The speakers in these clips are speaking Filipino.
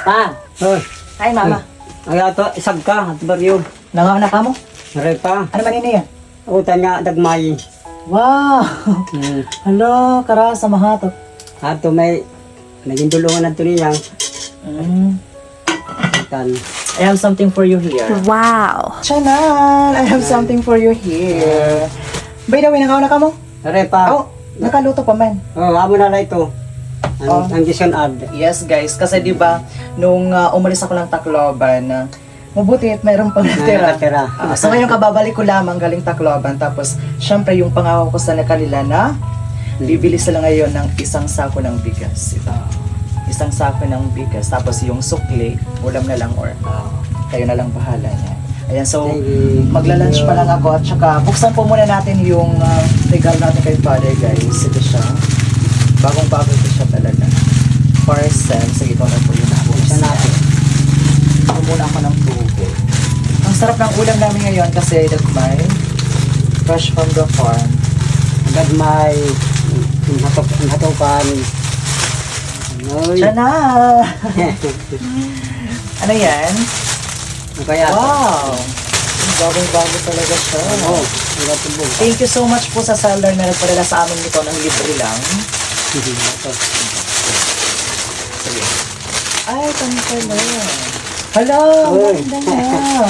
Pa, Hoy, hi mama. ay ato isag ka at baryo. Nangauna ka mo? Repa, Ano man ini yan? utan nga dagmay. Wow! Hala, kara sa mahato. Ato may naging dulungan na ito niyang utan. I have something for you here. Wow. Chanan! I have something for you here. By the way, nangauna ka mo? Repa, Oh, nakaluto pa man. amo na ito. Oh. Ang gisyon ad. Yes guys, kasi 'di ba nung umalis ako ng Tacloban, mabuti at mayroon pang natira. Nakatira. So ngayon kababalik ko lamang galing Tacloban, tapos syempre yung pangako ko sa kanila na bibili sila ngayon ng isang sako ng bigas. Ito. Isang sako ng bigas, tapos yung sukli, ulam na lang or kayo na lang bahala niya. Ayan, so magla-lunch pa lang ako at saka buksan po muna natin yung regalo natin kay Father guys. Ito siya. Bagong-bago ito siya talaga. Parcel. Sige, ito na po yung Buksan natin. Ako muna ako ng tubig. Ang sarap ng ulam namin ngayon kasi dagmay. Fresh from the farm. Dagmay. Hatupan. Ay. Diyan na! Ano yan? Kaya. Wow! Bagong-bago talaga siya. Oh, wala tubog. Thank you so much po sa seller na nagpadala sa amin nito ng libre lang. Sige. Ay, pantalo. Hala, Uy. maganda na.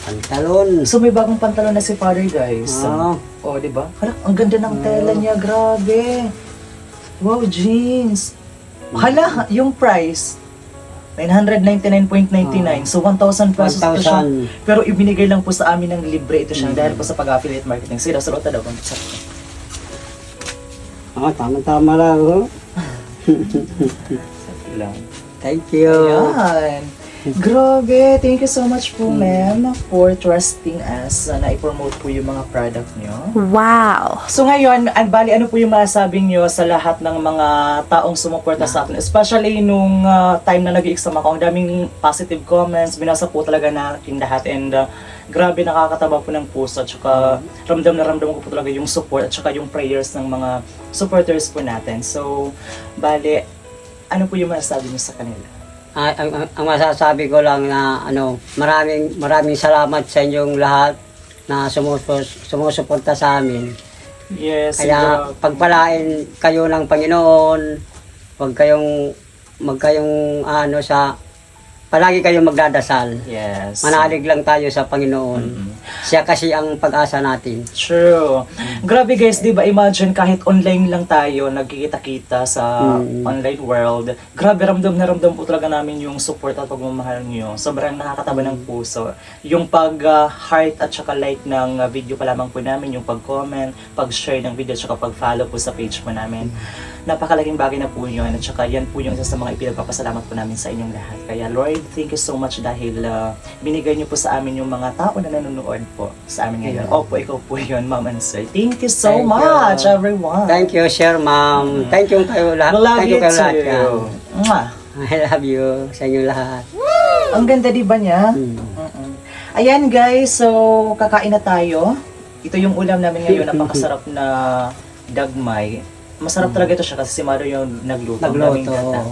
Pantalon. So may bagong pantalon na si Father guys. Oo. Oh, di ba? Hala, ang ganda ng tela niya, grabe. Wow, jeans. Hala, yung price 999.99. So 1,000 pesos ito siya. 1,000. Pero ibinigay lang po sa amin ng libre ito siya dahil po sa pag-affiliate marketing. Sila sa daw kung sa Tama-tama lang. Oh. lang. Thank you. Ayan. Grabe, thank you so much po ma'am for trusting us na i-promote po yung mga product nyo. Wow. So ngayon, bali ano po yung masasabi nyo sa lahat ng mga taong sumuporta sa atin? Especially nung time na nag-i-exam ako, ang daming positive comments, binasa po talaga natin lahat and grabe nakakataba po ng puso at saka ramdam na ramdam ko po talaga yung support at saka yung prayers ng mga supporters po natin. So, bali, ano po yung masasabi nyo sa kanila? Ang masasabi ko lang na maraming salamat sa inyong lahat na sumusuporta sa amin. Yes, Kaya pagpalain kayo ng Panginoon, magkayong palagi kayong magdadasal. yes. Manalig lang tayo sa Panginoon. Siya kasi ang pag-asa natin. True. Grabe guys, di ba imagine kahit online lang tayo, nagkikita-kita sa online world. Grabe, ramdam na ramdam po talaga namin yung support at pagmamahal niyo. Sobrang nakakataba ng puso. Yung pag-heart at saka like ng video pa lamang po namin, yung pag-comment, pag-share ng video at saka pag-follow po sa page po namin. Napakalaking bagay na po yun at saka yan po yung isa sa mga ipinagpapasalamat po namin sa inyong lahat. Kaya Lord, thank you so much dahil binigay niyo po sa amin yung mga tao na nanonood po sa amin ngayon. Opo, ikaw po yun, Ma'am and Sir. Thank you so Thank you. much, everyone. Thank you, Sir Ma'am. Thank you kayo lahat. We love Thank you you kayo lahat. too. Mwah. I love you sa inyo lahat. Ang ganda di ba niya? Ayan guys, so kakain na tayo. Ito yung ulam namin ngayon, napakasarap na dagmay. Masarap talaga ito siya kasi si Maro yung nagluto. Ang daming gata.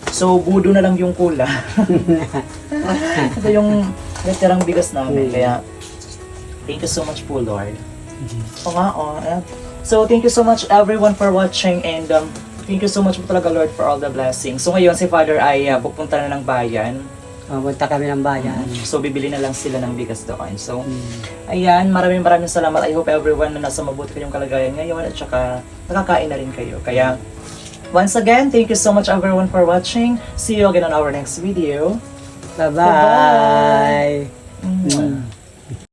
So, budo na lang yung kula. Ito yung natirang bigas namin. Kaya, thank you so much po, Lord. O nga, o. So, thank you so much everyone for watching and thank you so much po talaga, Lord, for all the blessings. So, ngayon si Father ay pupunta na ng bayan. Punta kami ng bayan. So, bibili na lang sila ng bigas doon. So, ayan, maraming salamat. I hope everyone na nasa mabuti kayong kalagayan ngayon at saka nakakain na rin kayo. Kaya, once again, thank you so much everyone for watching. See you again on our next video. Bye-bye. Bye-bye.